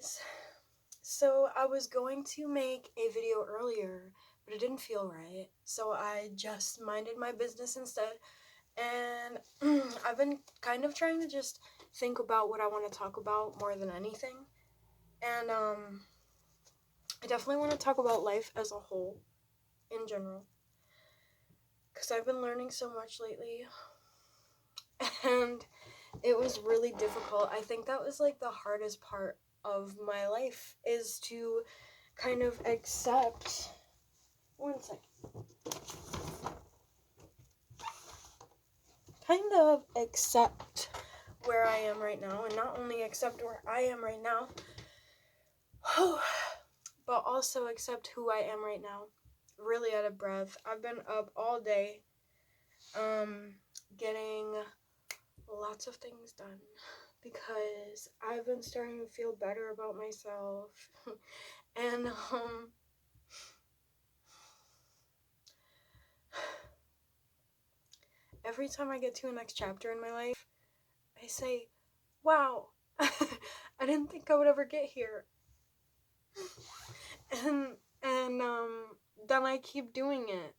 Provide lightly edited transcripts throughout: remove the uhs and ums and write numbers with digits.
guys. So I was going to make a video earlier, but it didn't feel right. So I just minded my business instead. And I've been kind of trying to just think about what I want to talk about more than anything. And I definitely want to talk about life as a whole in general. Because I've been learning so much lately. And it was really difficult. I think that was like the hardest part of my life, is to kind of accept. One second. Kind of accept where I am right now, and not only accept where I am right now, but also accept who I am right now. Really out of breath. I've been up all day, getting lots of things done because I've been starting to feel better about myself. And every time I get to a next chapter in my life, I say, wow, I didn't think I would ever get here. And then I keep doing it.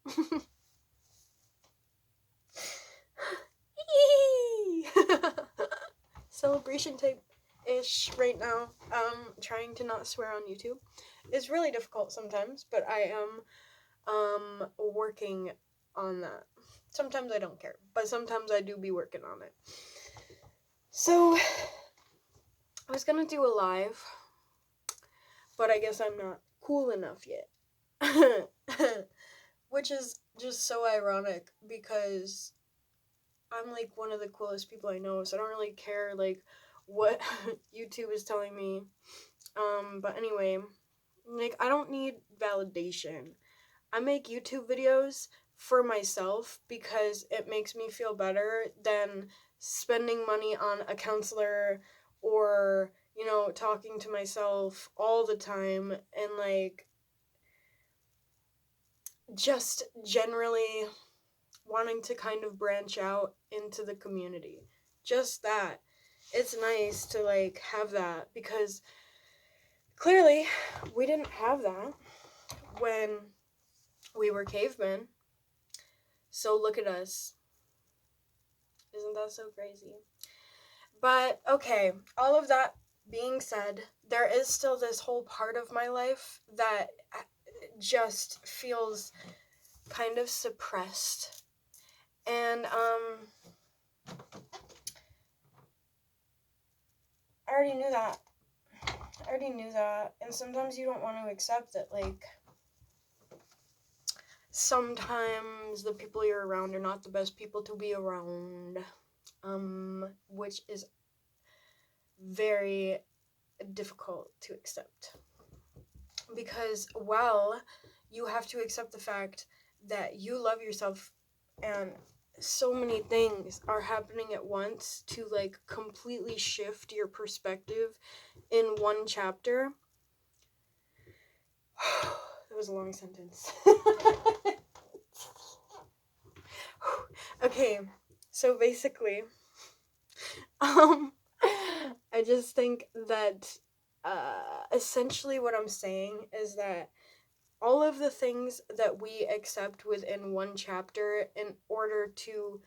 Celebration type-ish right now. Trying to not swear on YouTube. It's really difficult sometimes, but I am working on that. Sometimes I don't care, but sometimes I do be working on it. So I was gonna do a live, but I guess I'm not cool enough yet. Which is just so ironic because I'm like one of the coolest people I know, so I don't really care like what YouTube is telling me. But anyway, like I don't need validation. I make YouTube videos for myself because it makes me feel better than spending money on a counselor or, talking to myself all the time and like just generally wanting to kind of branch out into the community. Just that. It's nice to like have that because clearly we didn't have that when we were cavemen. So look at us. Isn't that so crazy? But okay, all of that being said, there is still this whole part of my life that just feels kind of suppressed. And I already knew that. And sometimes you don't want to accept that, like, sometimes the people you're around are not the best people to be around. Which is very difficult to accept. Because, well, you have to accept the fact that you love yourself and so many things are happening at once to like completely shift your perspective in one chapter. That was a long sentence. Okay, so basically, I just think that essentially what I'm saying is that all of the things that we accept within one chapter in order to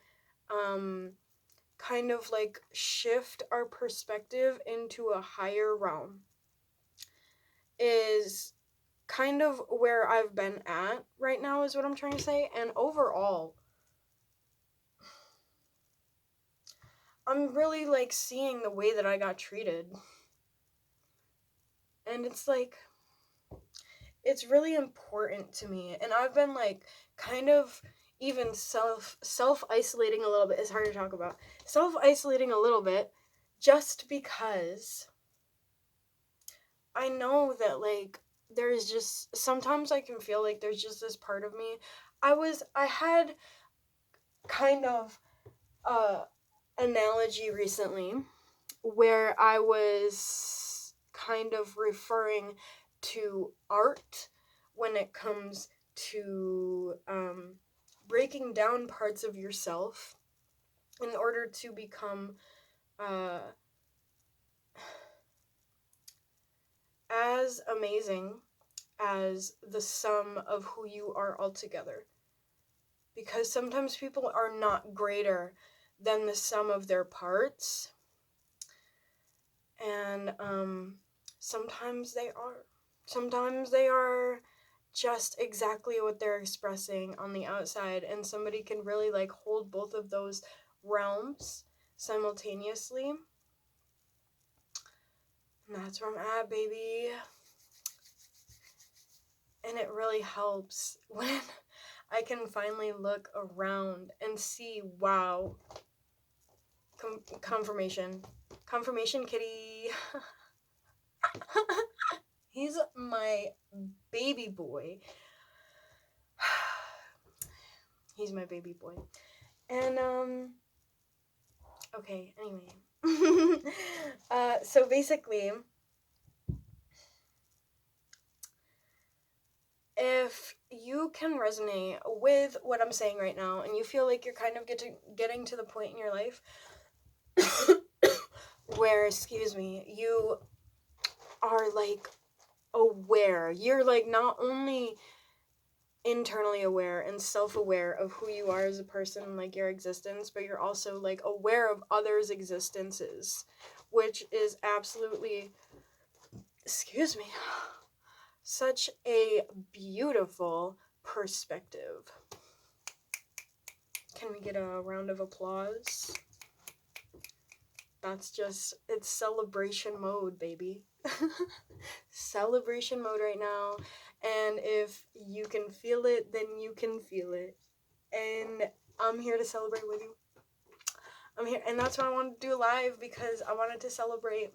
kind of like shift our perspective into a higher realm is kind of where I've been at right now, is what I'm trying to say. And overall, I'm really like seeing the way that I got treated. And it's like, it's really important to me. And I've been like kind of even self-isolating a little bit. It's hard to talk about. Self-isolating a little bit just because I know that like there's just, sometimes I can feel like there's just this part of me. I had kind of analogy recently where I was kind of referring to art when it comes to breaking down parts of yourself in order to become as amazing as the sum of who you are altogether. Because sometimes people are not greater than the sum of their parts. And sometimes they are. Sometimes they are just exactly what they're expressing on the outside, and somebody can really like hold both of those realms simultaneously. And that's where I'm at, baby. And it really helps when I can finally look around and see, wow, confirmation. Confirmation kitty. He's my baby boy. He's my baby boy. And, okay, anyway. So basically, if you can resonate with what I'm saying right now, and you feel like you're kind of getting to the point in your life where, you are like aware. You're like not only internally aware and self-aware of who you are as a person, like your existence, but you're also like aware of others' existences, which is absolutely, such a beautiful perspective. Can we get a round of applause? It's celebration mode, baby. Celebration mode right now. And if you can feel it, then you can feel it. And I'm here to celebrate with you. I'm here, and that's what I wanted to do live, because I wanted to celebrate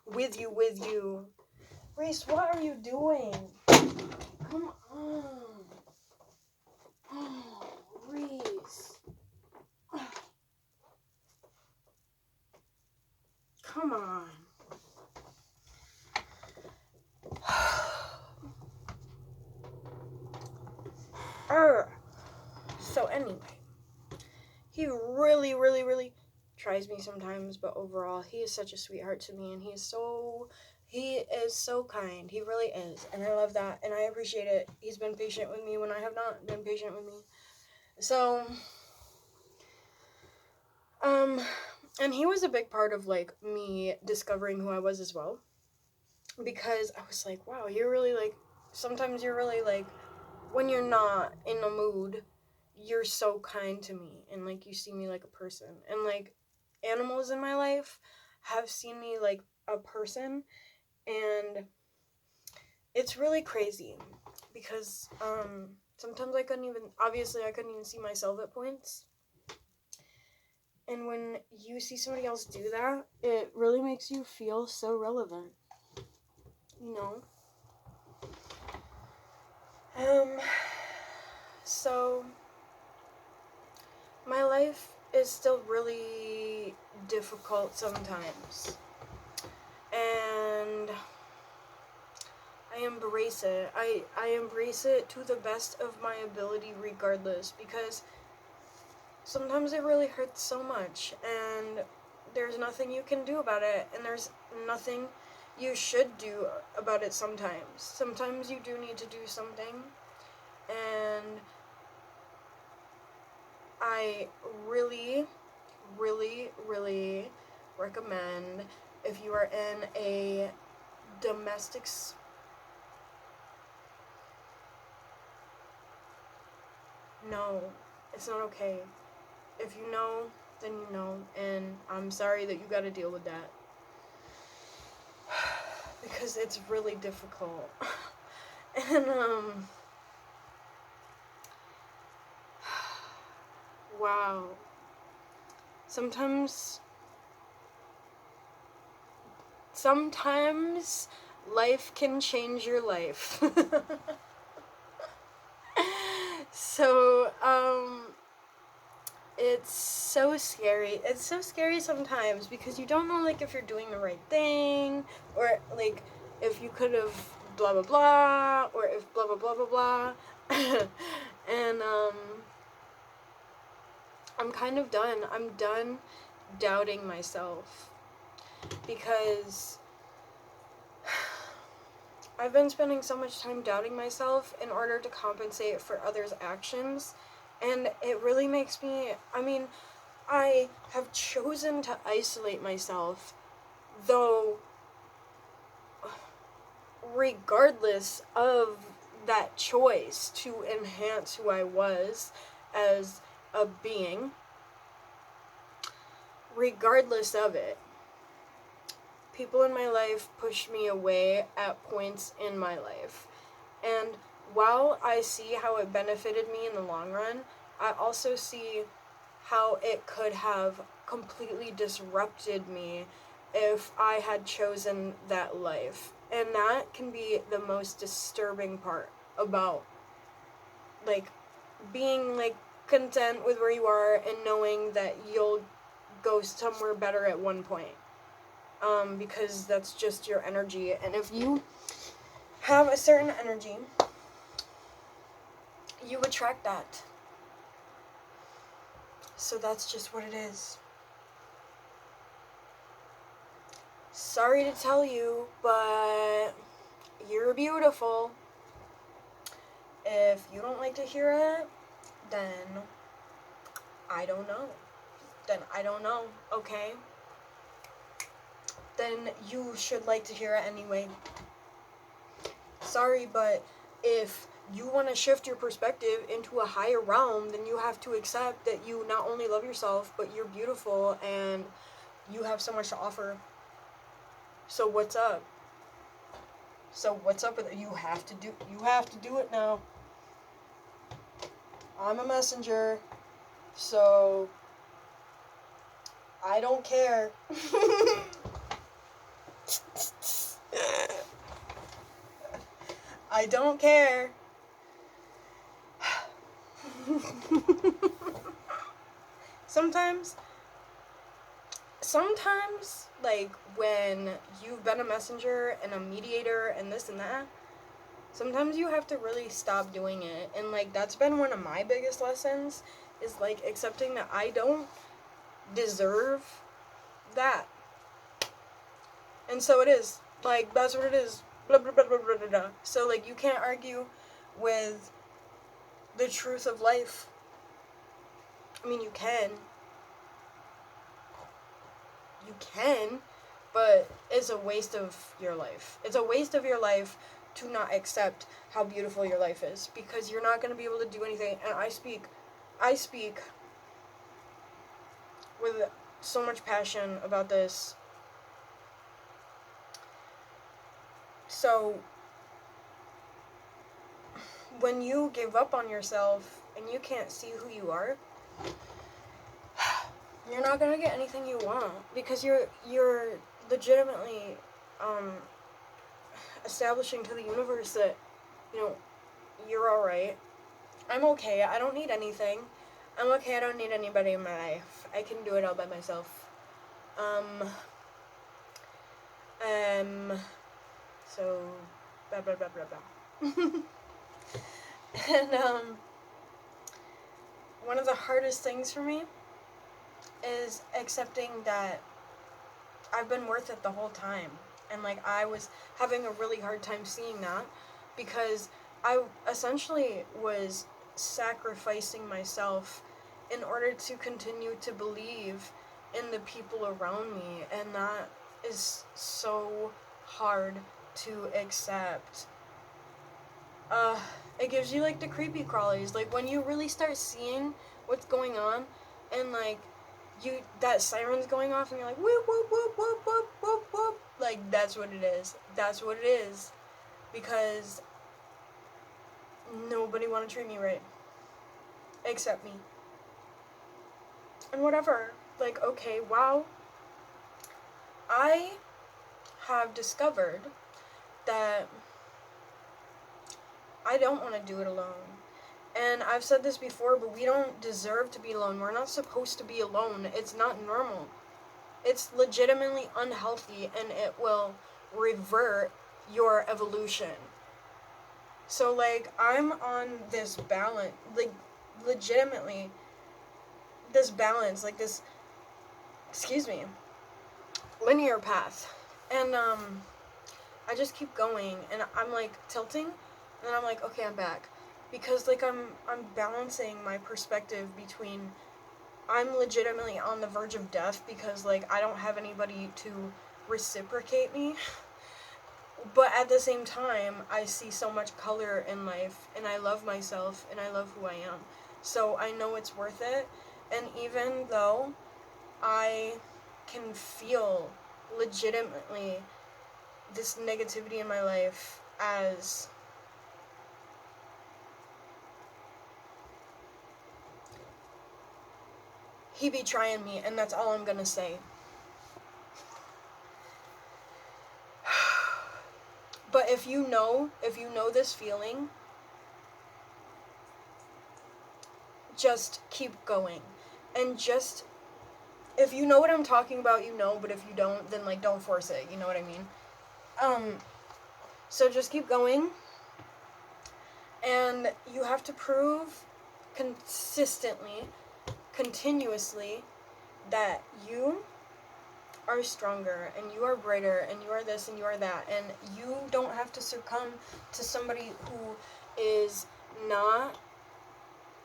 with you. Reese, what are you doing? Come on. Oh, Reese. Come on. So anyway, he really, really, really tries me sometimes, but overall, he is such a sweetheart to me, and he is so kind. He really is, and I love that, and I appreciate it. He's been patient with me when I have not been patient with me. So, and he was a big part of, like, me discovering who I was as well, because I was like, wow, you're really, like, sometimes you're really, like, when you're not in a mood, you're so kind to me, and, like, you see me like a person, and, like, animals in my life have seen me like a person, and it's really crazy, because, sometimes I couldn't even see myself at points, and when you see somebody else do that, it really makes you feel so relevant, you know? So, my life is still really difficult sometimes, and I embrace it. I embrace it to the best of my ability regardless, because sometimes it really hurts so much, and there's nothing you can do about it, and there's nothing you should do about it sometimes. Sometimes you do need to do something, and I really, really, really recommend, if you are in a domestic no, it's not okay. If you know, then you know, and I'm sorry that you gotta deal with that. Because it's really difficult. And, wow. Sometimes life can change your life. So, it's so scary. It's so scary sometimes, because you don't know, like, if you're doing the right thing, or, like, if you could have blah blah blah, or if blah blah blah blah blah. And, I'm kind of done. I'm done doubting myself, because I've been spending so much time doubting myself in order to compensate for others' actions, and it really makes me, I have chosen to isolate myself, though regardless of that choice to enhance who I was as a being, regardless of it, people in my life pushed me away at points in my life. And while I see how it benefited me in the long run, I also see how it could have completely disrupted me if I had chosen that life. And that can be the most disturbing part about, like, being, like, content with where you are and knowing that you'll go somewhere better at one point. Because that's just your energy. And if you have a certain energy, you attract that. So that's just what it is. Sorry to tell you, but you're beautiful. If you don't like to hear it, then I don't know. Okay? Then you should like to hear it anyway. Sorry, but if you want to shift your perspective into a higher realm, then you have to accept that you not only love yourself, but you're beautiful and you have so much to offer. So what's up? With it? You have to do it now. I'm a messenger, so I don't care. I don't care. Sometimes, like, when you've been a messenger and a mediator and this and that, sometimes you have to really stop doing it. And, like, that's been one of my biggest lessons, is, like, accepting that I don't deserve that. And so it is. Like, that's what it is. Blah, blah, blah, blah, blah, blah, blah. So, like, you can't argue with the truth of life. I mean, you can, but it's a waste of your life. It's a waste of your life to not accept how beautiful your life is, because you're not going to be able to do anything. And I speak with so much passion about this. So when you give up on yourself and you can't see who you are, you're not gonna get anything you want, because you're legitimately establishing to the universe that, you're alright. I'm okay. I don't need anything. I'm okay. I don't need anybody in my life. I can do it all by myself. So blah blah blah blah blah. And one of the hardest things for me is accepting that I've been worth it the whole time. And, like, I was having a really hard time seeing that, because I essentially was sacrificing myself in order to continue to believe in the people around me. And that is so hard to accept. It gives you, like, the creepy crawlies. Like, when you really start seeing what's going on, and, like, that siren's going off, and you're like, whoop, whoop, whoop, whoop, whoop, whoop, whoop. Like, that's what it is. That's what it is. Because nobody want to treat me right. Except me. And whatever. Like, okay, wow. I have discovered that I don't want to do it alone. And I've said this before, but we don't deserve to be alone. We're not supposed to be alone. It's not normal. It's legitimately unhealthy, and it will revert your evolution. So, like, I'm on this balance, like, legitimately, this balance, like, this, linear path. And, I just keep going, and I'm like tilting, and then I'm like, okay, I'm back, because like I'm balancing my perspective between I'm legitimately on the verge of death because like I don't have anybody to reciprocate me, but at the same time I see so much color in life, and I love myself, and I love who I am, so I know it's worth it. And even though I can feel legitimately this negativity in my life as he be trying me, and that's all I'm gonna say. But if you know this feeling, just keep going. And just, if you know what I'm talking about, you know, but if you don't, then like don't force it, you know what I mean? So just keep going. And you have to prove consistently, continuously, that you are stronger, and you are brighter, and you are this, and you are that, and you don't have to succumb to somebody who is not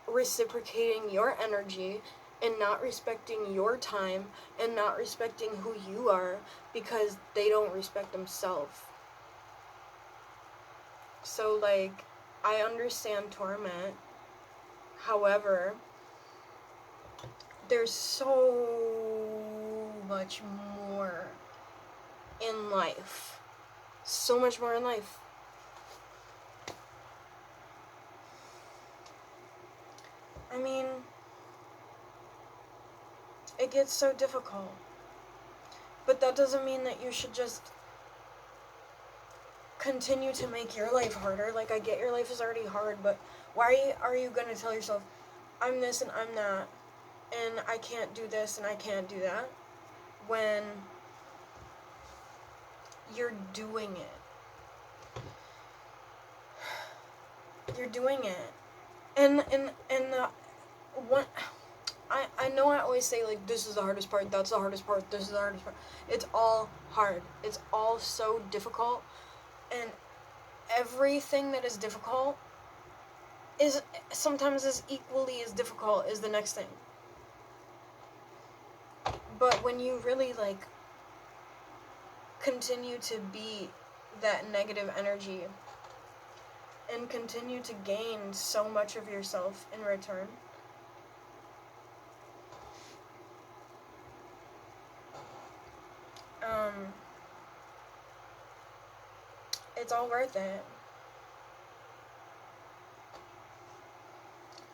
reciprocating your energy, and not respecting your time, and not respecting who you are, because they don't respect themselves. So like, I understand torment, however, there's so much more in life. So much more in life. I mean, it gets so difficult. But that doesn't mean that you should just continue to make your life harder. Like, I get your life is already hard, but why are you going to tell yourself, I'm this and I'm that, and I can't do this and I can't do that, when you're doing it? You're doing it. And what I know I always say, like, this is the hardest part, that's the hardest part, this is the hardest part. It's all hard. It's all so difficult. And everything that is difficult is sometimes as equally as difficult as the next thing. But when you really, like, continue to be that negative energy and continue to gain so much of yourself in return, it's all worth it.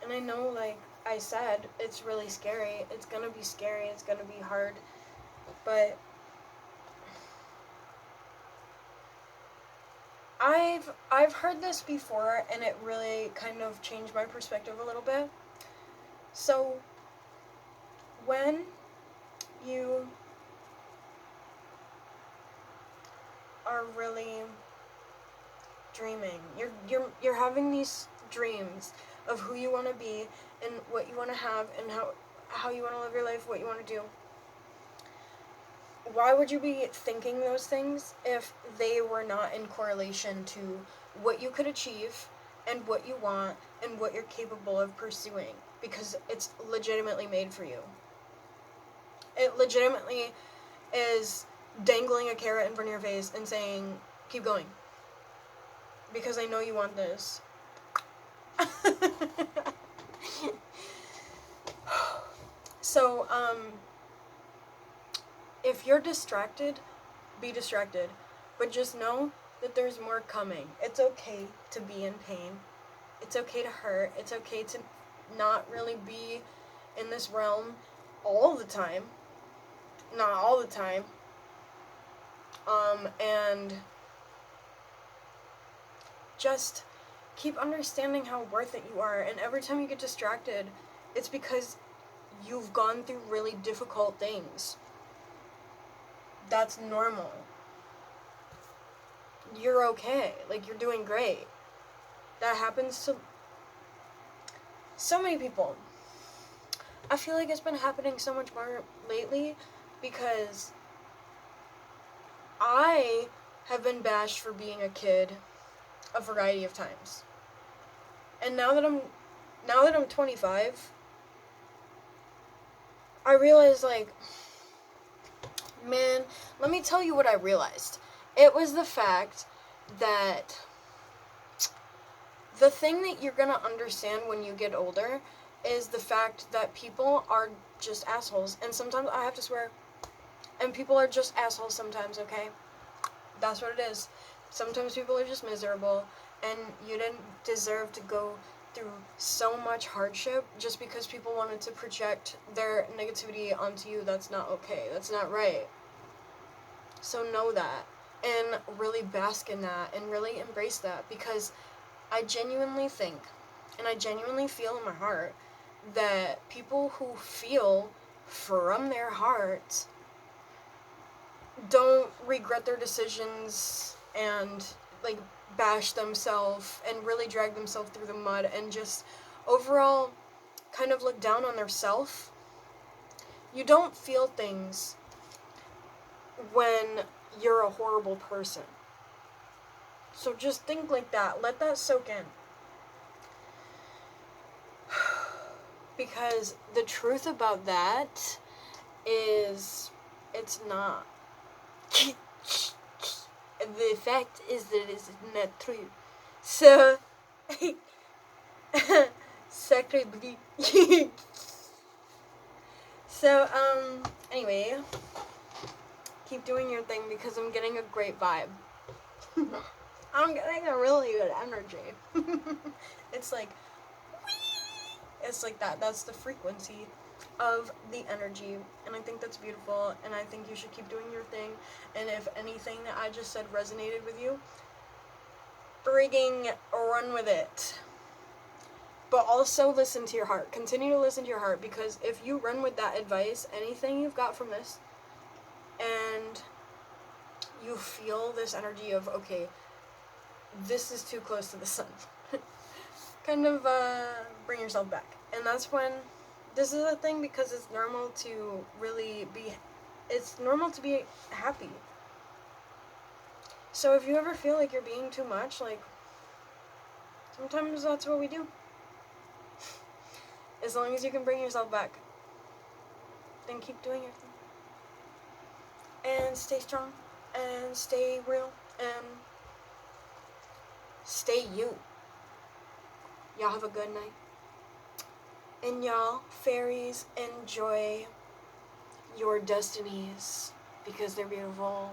And I know, like I said, it's really scary. It's gonna be scary. It's gonna be hard. But I've heard this before, and it really kind of changed my perspective a little bit. So when you are really dreaming, you're having these dreams of who you want to be, and what you want to have, and how you want to live your life, what you want to do. Why would you be thinking those things if they were not in correlation to what you could achieve, and what you want, and what you're capable of pursuing? Because it's legitimately made for you. It legitimately is dangling a carrot in front of your face and saying, keep going. Because I know you want this. So, if you're distracted, be distracted. But just know that there's more coming. It's okay to be in pain. It's okay to hurt. It's okay to not really be in this realm all the time. Not all the time. And just keep understanding how worth it you are. And every time you get distracted, it's because you've gone through really difficult things. That's normal. You're okay. Like, you're doing great. That happens to so many people. I feel like it's been happening so much more lately because I have been bashed for being a kid a variety of times. And now that I'm 25, I realize, like, man, let me tell you what I realized. It was the fact that the thing that you're gonna understand when you get older is the fact that people are just assholes. And sometimes I have to swear. And people are just assholes sometimes, okay? That's what it is. Sometimes people are just miserable, and you didn't deserve to go through so much hardship just because people wanted to project their negativity onto you. That's not okay. That's not right. So know that, and really bask in that, and really embrace that, because I genuinely think, and I genuinely feel in my heart, that people who feel from their heart don't regret their decisions and, like, bash themselves and really drag themselves through the mud and just overall kind of look down on their self. You don't feel things when you're a horrible person. So just think like that. Let that soak in. Because the truth about that is, it's not. The fact is that it's not true. So, sacre bleu. So, anyway, keep doing your thing because I'm getting a great vibe. I'm getting a really good energy. It's like, it's like that. That's the frequency of the energy, and I think that's beautiful, and I think you should keep doing your thing. And if anything that I just said resonated with you, frigging run with it. But also listen to your heart. Continue to listen to your heart, because if you run with that advice, anything you've got from this, and you feel this energy of, okay, this is too close to the sun, kind of bring yourself back. And that's when this is a thing, because it's normal to really be, it's normal to be happy. So if you ever feel like you're being too much, like, sometimes that's what we do. As long as you can bring yourself back, then keep doing your thing. And stay strong, and stay real, and stay you. Y'all have a good night. And y'all, fairies, enjoy your destinies, because they're beautiful.